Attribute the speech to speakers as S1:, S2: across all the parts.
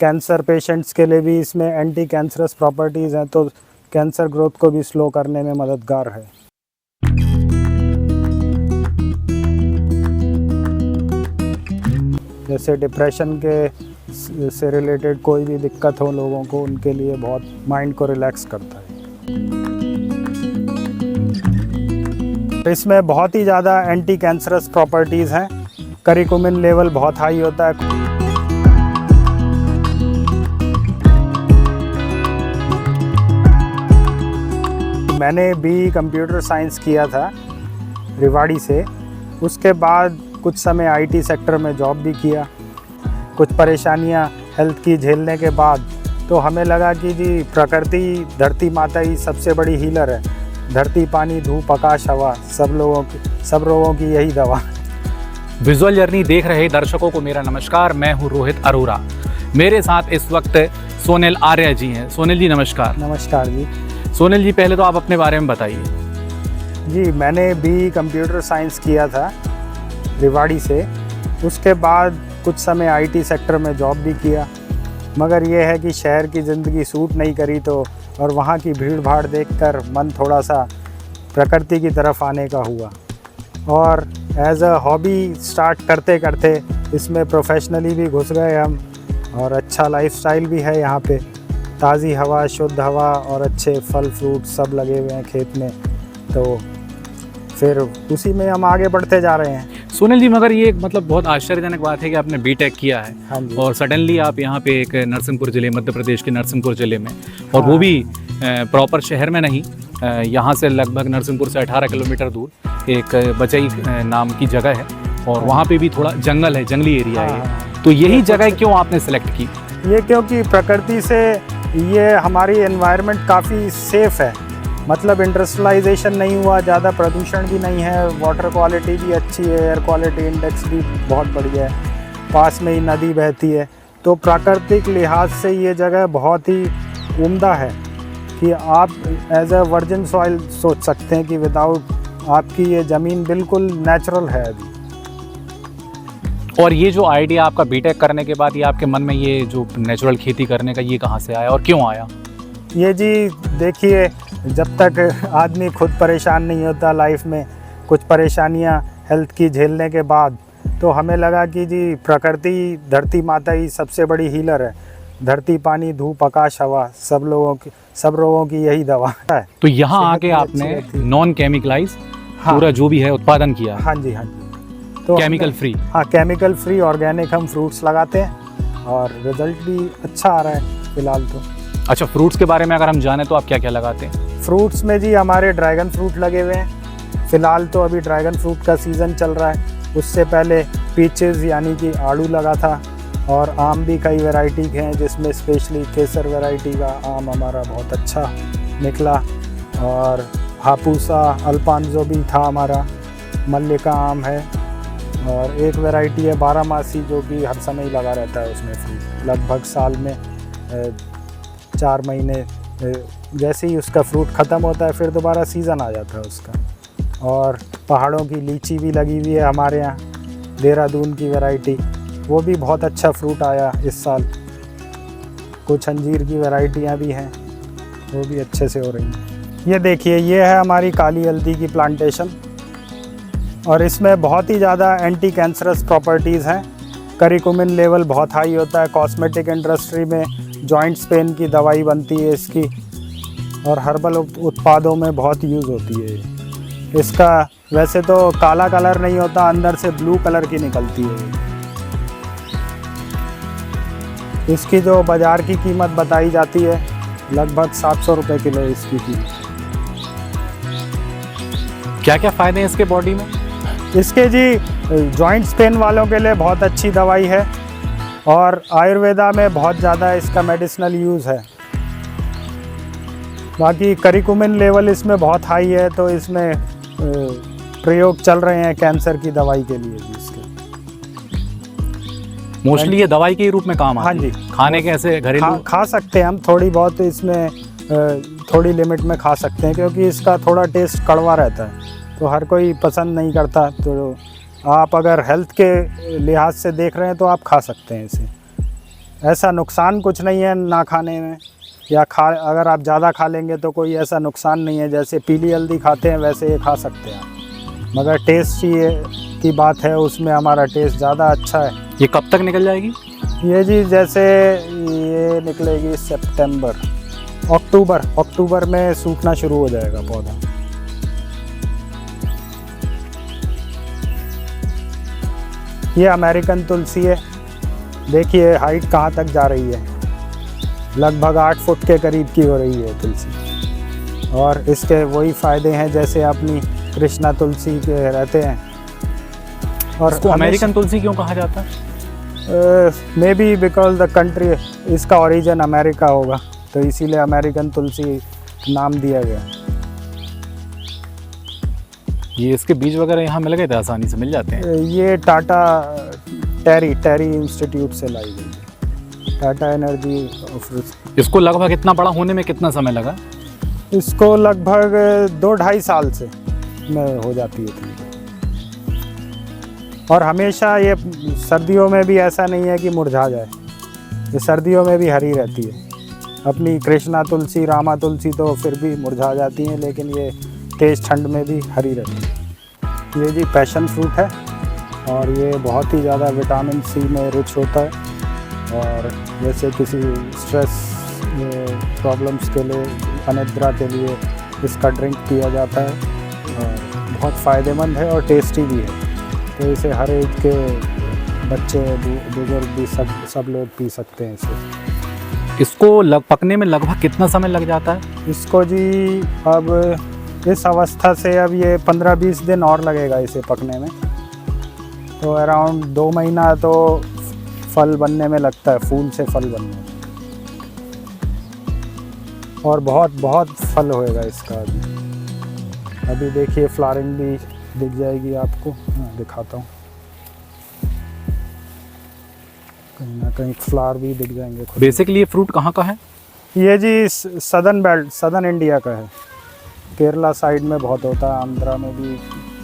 S1: Cancer patients के लिए भी इसमें एंटी कैंसरस प्रॉपर्टीज़ हैं, तो कैंसर ग्रोथ को भी स्लो करने में मददगार है। जैसे डिप्रेशन के से रिलेटेड कोई भी दिक्कत हो लोगों को, उनके लिए बहुत माइंड को रिलैक्स करता है। इसमें बहुत ही ज़्यादा एंटी कैंसरस प्रॉपर्टीज़ हैं। करिकुमिन लेवल बहुत हाई होता है। मैंने BE कंप्यूटर साइंस किया था रेवाड़ी से। उसके बाद कुछ समय IT सेक्टर में जॉब भी किया। कुछ परेशानियां हेल्थ की झेलने के बाद तो हमें लगा कि जी प्रकृति, धरती माता ही सबसे बड़ी हीलर है। धरती, पानी, धूप, आकाश, हवा, सब रोगों की यही दवा।
S2: विजुअल जर्नी देख रहे दर्शकों को मेरा नमस्कार। मैं हूं रोहित अरोरा। मेरे साथ इस वक्त सोनिल आर्य जी हैं। सोनिल जी नमस्कार।
S1: नमस्कार जी।
S2: सोनिल जी, पहले तो आप अपने बारे में बताइए।
S1: जी, मैंने BE कंप्यूटर साइंस किया था रेवाड़ी से। उसके बाद कुछ समय IT सेक्टर में जॉब भी किया, मगर ये है कि शहर की ज़िंदगी सूट नहीं करी, तो और वहाँ की भीड़ भाड़ देखकर मन थोड़ा सा प्रकृति की तरफ आने का हुआ। और एज अ हॉबी स्टार्ट करते करते इसमें प्रोफेशनली भी घुस गए हम। और अच्छा लाइफस्टाइल भी है यहाँ पे। ताज़ी हवा, शुद्ध हवा और अच्छे फल फ्रूट सब लगे हुए हैं खेत में, तो फिर उसी में हम आगे बढ़ते जा रहे हैं।
S2: सोनिल जी, मगर ये मतलब बहुत आश्चर्यजनक बात है कि आपने BTech किया है।
S1: हाँ जी।
S2: और सडनली आप यहाँ पे एक नरसिंहपुर ज़िले, मध्य प्रदेश के नरसिंहपुर ज़िले में, और वो भी प्रॉपर शहर में नहीं, यहाँ से लगभग नरसिंहपुर से 18 किलोमीटर दूर एक बचई नाम की जगह है, और वहाँ पे भी थोड़ा जंगल है, जंगली एरिया है। तो यही जगह क्यों आपने सेलेक्ट की?
S1: ये क्योंकि प्रकृति से ये हमारी एनवायरनमेंट काफ़ी सेफ़ है। मतलब इंडस्ट्रियलाइजेशन नहीं हुआ, ज़्यादा प्रदूषण भी नहीं है, वाटर क्वालिटी भी अच्छी है, एयर क्वालिटी इंडेक्स भी बहुत बढ़िया है, पास में ही नदी बहती है। तो प्राकृतिक लिहाज से ये जगह बहुत ही उम्दा है कि आप एज अ वर्जिन सॉइल सोच सकते हैं कि विदाउट आपकी ये ज़मीन बिल्कुल नेचुरल है अभी।
S2: और ये जो आइडिया आपका BTech करने के बाद ये आपके मन में ये जो नेचुरल खेती करने का, ये कहाँ से आया और क्यों आया?
S1: ये जी देखिए, जब तक आदमी खुद परेशान नहीं होता लाइफ में, कुछ परेशानियां हेल्थ की झेलने के बाद, तो हमें लगा कि जी प्रकृति, धरती माता ही सबसे बड़ी हीलर है। धरती, पानी, धूप, आकाश, हवा, सब रोगों की यही दवा है।
S2: तो यहाँ आके आपने नॉन केमिकलाइज पूरा जो भी है उत्पादन किया?
S1: हाँ जी, हाँ जी। तो
S2: केमिकल फ्री?
S1: हाँ, केमिकल फ्री ऑर्गेनिक हम फ्रूट्स लगाते हैं और रिजल्ट भी अच्छा आ रहा है फिलहाल तो।
S2: अच्छा, फ्रूट्स के बारे में अगर हम जाने तो आप क्या क्या लगाते हैं?
S1: फ्रूट्स में जी हमारे ड्रैगन फ्रूट लगे हुए हैं। फ़िलहाल तो अभी ड्रैगन फ्रूट का सीज़न चल रहा है। उससे पहले पीचेस यानी कि आड़ू लगा था, और आम भी कई वैरायटी के हैं, जिसमें स्पेशली केसर वैरायटी का आम हमारा बहुत अच्छा निकला। और हापूसा, अल्पांजो भी था हमारा, मल्लिका आम है, और एक वैरायटी है बारहमासी जो कि हर समय ही लगा रहता है उसमें फ्रूट। लगभग साल में 4 महीने जैसे ही उसका फ्रूट ख़त्म होता है फिर दोबारा सीज़न आ जाता है उसका। और पहाड़ों की लीची भी लगी हुई है हमारे यहाँ, देहरादून की वैरायटी, वो भी बहुत अच्छा फ्रूट आया इस साल। कुछ अंजीर की वैरायटियाँ भी हैं, वो भी अच्छे से हो रही हैं। ये देखिए, ये है हमारी काली हल्दी की प्लांटेशन, और इसमें बहुत ही ज़्यादा एंटी कैंसरस प्रॉपर्टीज़ हैं। करिकुमिन लेवल बहुत हाई होता है। कॉस्मेटिक इंडस्ट्री में जॉइंट्स पेन की दवाई बनती है इसकी, और हर्बल उत्पादों में बहुत यूज़ होती है। इसका वैसे तो काला कलर नहीं होता, अंदर से ब्लू कलर की निकलती है। इसकी जो बाज़ार की कीमत बताई जाती है लगभग 700 रुपये किलो इसकी कीमत।
S2: क्या क्या फ़ायदे हैं इसके बॉडी में?
S1: इसके जी जॉइंट्स पेन वालों के लिए बहुत अच्छी दवाई है, और आयुर्वेदा में बहुत ज़्यादा इसका मेडिसिनल यूज़ है। बाकी करिकुमिन लेवल इसमें बहुत हाई है, तो इसमें प्रयोग चल रहे हैं कैंसर की दवाई के लिए भी इसके।
S2: मोस्टली ये दवाई के रूप में काम आती है?
S1: हाँ जी।
S2: खाने के ऐसे घरेलू
S1: खा सकते हैं हम, थोड़ी बहुत इसमें थोड़ी लिमिट में खा सकते हैं, क्योंकि इसका थोड़ा टेस्ट कड़वा रहता है, तो हर कोई पसंद नहीं करता। तो आप अगर हेल्थ के लिहाज से देख रहे हैं तो आप खा सकते हैं इसे। ऐसा नुकसान कुछ नहीं है ना खाने में, या अगर आप ज़्यादा खा लेंगे तो कोई ऐसा नुकसान नहीं है। जैसे पीली हल्दी खाते हैं वैसे ये खा सकते हैं आप, मगर टेस्ट की बात है, उसमें हमारा टेस्ट ज़्यादा अच्छा है।
S2: ये कब तक निकल जाएगी?
S1: ये जी जैसे ये निकलेगी सितंबर, अक्टूबर में सूखना शुरू हो जाएगा पौधा। ये अमेरिकन तुलसी है, देखिए हाइट कहाँ तक जा रही है, लगभग 8 फुट के करीब की हो रही है तुलसी। और इसके वही फ़ायदे हैं जैसे अपनी कृष्णा तुलसी के रहते हैं। और
S2: इसको अमेरिकन तुलसी क्यों कहा जाता है?
S1: May be because the country, इसका ओरिजिन अमेरिका होगा तो इसीलिए अमेरिकन तुलसी नाम दिया गया।
S2: ये इसके बीज वगैरह यहाँ मिल गए थे, आसानी से मिल जाते हैं?
S1: ये टाटा टेरी इंस्टीट्यूट से लाई गई है, टाटा एनर्जी ऑफ। इसको
S2: लगभग इतना बड़ा होने में कितना समय लगा?
S1: इसको लगभग 2-2.5 साल से में हो जाती है। और हमेशा ये सर्दियों में भी ऐसा नहीं है कि मुरझा जाए, ये सर्दियों में भी हरी रहती है। अपनी कृष्णा तुलसी, रामा तुलसी तो फिर भी मुरझा जाती हैं, लेकिन ये तेज़ ठंड में भी हरी रहती है। ये जी पैशन फ्रूट है और ये बहुत ही ज़्यादा विटामिन सी में रिच होता है। और जैसे किसी स्ट्रेस प्रॉब्लम्स के लिए, अनिद्रा के लिए इसका ड्रिंक पिया जाता है और बहुत फ़ायदेमंद है और टेस्टी भी है। तो इसे हर एज के बच्चे, बुजुर्ग भी सब लोग पी सकते हैं इसे।
S2: इसको पकने में लगभग कितना समय लग जाता है?
S1: इसको जी अब इस अवस्था से अब ये 15-20 दिन और लगेगा इसे पकने में, तो अराउंड 2 महीना तो फल बनने में लगता है, फूल से फल बनने में। और बहुत फल होएगा इसका। अभी देखिए फ्लावरिंग भी दिख जाएगी आपको, मैं दिखाता हूँ, कहीं ना कहीं फ्लावर भी दिख जाएंगे।
S2: बेसिकली ये फ्रूट कहाँ का है?
S1: ये जी सदर्न बेल्ट, सदर्न इंडिया का है। केरला साइड में बहुत होता है, आंध्रा में भी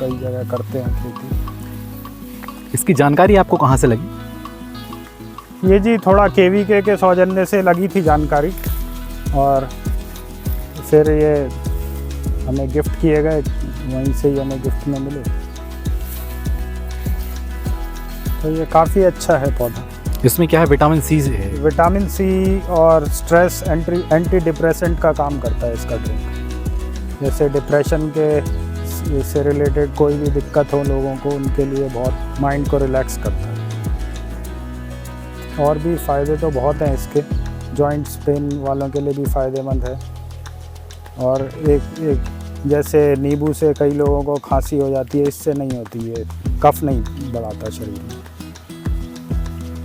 S1: कई जगह करते हैं खेती।
S2: इसकी जानकारी आपको कहाँ से लगी?
S1: ये जी थोड़ा केवीके के सौजन्य से लगी थी जानकारी, और फिर ये हमें गिफ्ट किए गए, वहीं से ही हमें गिफ्ट में मिले। तो ये काफ़ी अच्छा है पौधा।
S2: इसमें क्या है? विटामिन सी है।
S1: विटामिन सी और स्ट्रेस एंटी डिप्रेसेंट का काम करता है इसका ड्रिंक। जैसे डिप्रेशन के से रिलेटेड कोई भी दिक्कत हो लोगों को, उनके लिए बहुत माइंड को रिलैक्स करता है। और भी फ़ायदे तो बहुत हैं इसके, जॉइंट्स पेन वालों के लिए भी फ़ायदेमंद है। और एक जैसे नींबू से कई लोगों को खांसी हो जाती है, इससे नहीं होती है, कफ नहीं बढ़ाता शरीर में।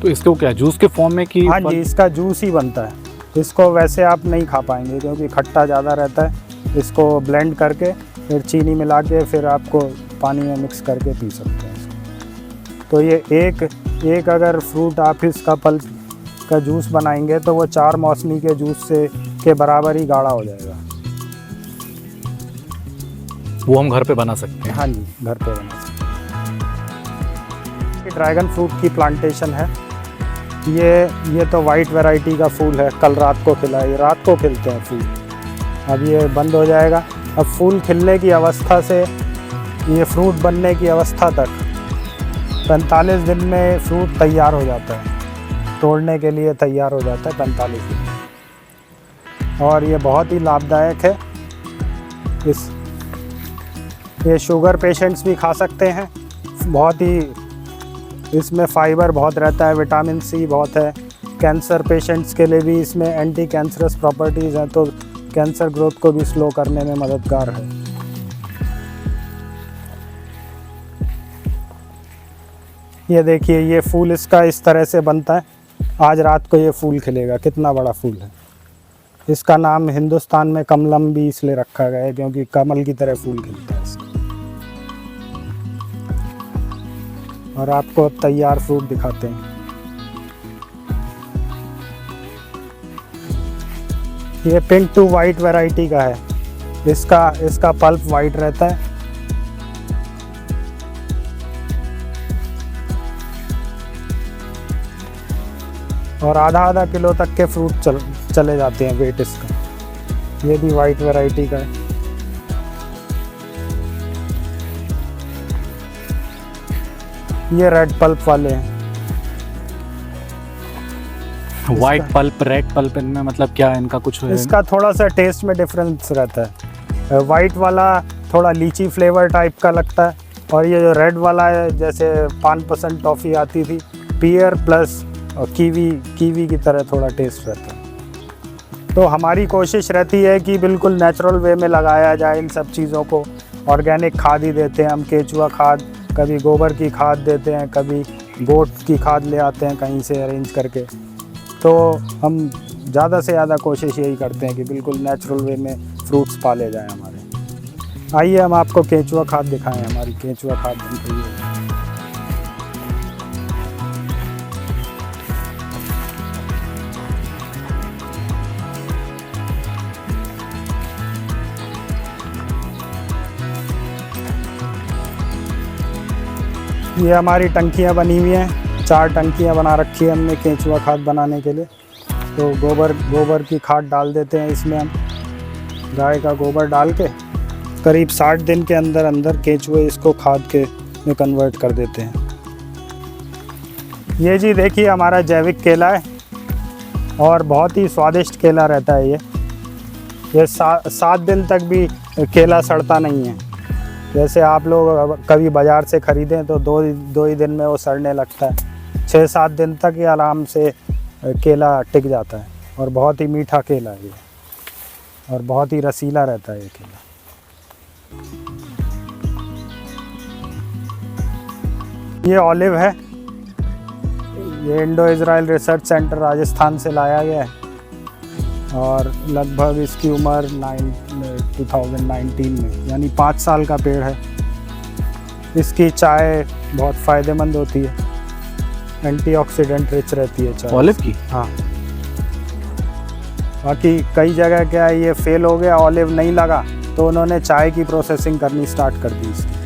S2: तो इसको क्या जूस के फॉर्म में कि?
S1: हाँ जी, इसका जूस ही बनता है। इसको वैसे आप नहीं खा पाएंगे क्योंकि खट्टा ज़्यादा रहता है। इसको ब्लेंड करके फिर चीनी मिला के फिर आपको पानी में मिक्स करके पी सकते हैं इसको। तो ये एक अगर फ्रूट आप इसका पल्प का जूस बनाएंगे तो वो 4 मौसमी के जूस से के बराबर ही गाढ़ा हो जाएगा।
S2: वो हम घर पे बना सकते हैं?
S1: हाँ जी, घर पे बना सकते हैं। ड्रैगन फ्रूट की प्लांटेशन है। ये तो वाइट वैरायटी का फूल है, कल रात को खिला, ये रात को खिलते हैं फूल। अब ये बंद हो जाएगा। अब फूल खिलने की अवस्था से ये फ्रूट बनने की अवस्था तक 45 दिन में फ्रूट तैयार हो जाता है, तोड़ने के लिए तैयार हो जाता है 45 दिन। और ये बहुत ही लाभदायक है। ये शुगर पेशेंट्स भी खा सकते हैं। बहुत ही इसमें फाइबर बहुत रहता है, विटामिन सी बहुत है। कैंसर पेशेंट्स के लिए भी इसमें एंटी कैंसरस प्रॉपर्टीज़ हैं, तो कैंसर ग्रोथ को भी स्लो करने में मददगार है। ये देखिए, ये फूल इसका इस तरह से बनता है। आज रात को ये फूल खिलेगा, कितना बड़ा फूल है। इसका नाम हिंदुस्तान में कमलम भी इसलिए रखा गया है क्योंकि कमल की तरह फूल खिलता है इसका। और आपको अब तैयार फ्रूट दिखाते हैं। ये पिंक टू वाइट वैरायटी का है। इसका पल्प वाइट रहता है। और आधा किलो तक के फ्रूट चले जाते हैं वेट इसका। ये भी वाइट वैरायटी का है। ये रेड पल्प वाले हैं।
S2: वाइट पल्प, रेड पल्प, इनमें मतलब क्या इनका कुछ है?
S1: इसका थोड़ा सा टेस्ट में डिफरेंस रहता है। वाइट वाला थोड़ा लीची फ्लेवर टाइप का लगता है, और ये जो रेड वाला है जैसे 5% टॉफ़ी आती थी, पियर प्लस कीवी की तरह थोड़ा टेस्ट रहता है। तो हमारी कोशिश रहती है कि बिल्कुल नेचुरल वे में लगाया जाए इन सब चीज़ों को। ऑर्गेनिक खाद ही देते हैं हम, केचुआ खाद, कभी गोबर की खाद देते हैं, कभी गोट की खाद ले आते हैं कहीं से अरेंज करके। तो हम ज़्यादा से ज़्यादा कोशिश यही करते हैं कि बिल्कुल नेचुरल वे में फ्रूट्स पाले जाएं हमारे। आइए हम आपको केचुआ खाद दिखाएं, हमारी केचुआ खाद बन रही है। ये हमारी टंकियाँ बनी हुई हैं, 4 टंकियाँ बना रखी है हमने केचुआ खाद बनाने के लिए। तो गोबर की खाद डाल देते हैं इसमें हम। गाय का गोबर डाल के करीब 60 दिन के अंदर केचुए इसको खाद के में कन्वर्ट कर देते हैं। ये जी देखिए हमारा जैविक केला है, और बहुत ही स्वादिष्ट केला रहता है ये 7 दिन तक भी केला सड़ता नहीं है। जैसे आप लोग कभी बाज़ार से ख़रीदें तो दो ही दिन में वो सड़ने लगता है। 6-7 दिन तक ये आराम से केला टिक जाता है, और बहुत ही मीठा केला है ये, और बहुत ही रसीला रहता है ये केला। ये ऑलिव है, ये Indo Israel research centre Rajasthan से लाया गया है, और लगभग इसकी उम्र 2019 में, यानी 5 साल का पेड़ है। इसकी चाय बहुत फ़ायदेमंद होती है, एंटीऑक्सीडेंट रिच रहती है चाय
S2: ऑलिव की।
S1: हाँ, बाकी कई जगह क्या है ये फेल हो गया, ऑलिव नहीं लगा, तो उन्होंने चाय की प्रोसेसिंग करनी स्टार्ट कर दी इसकी।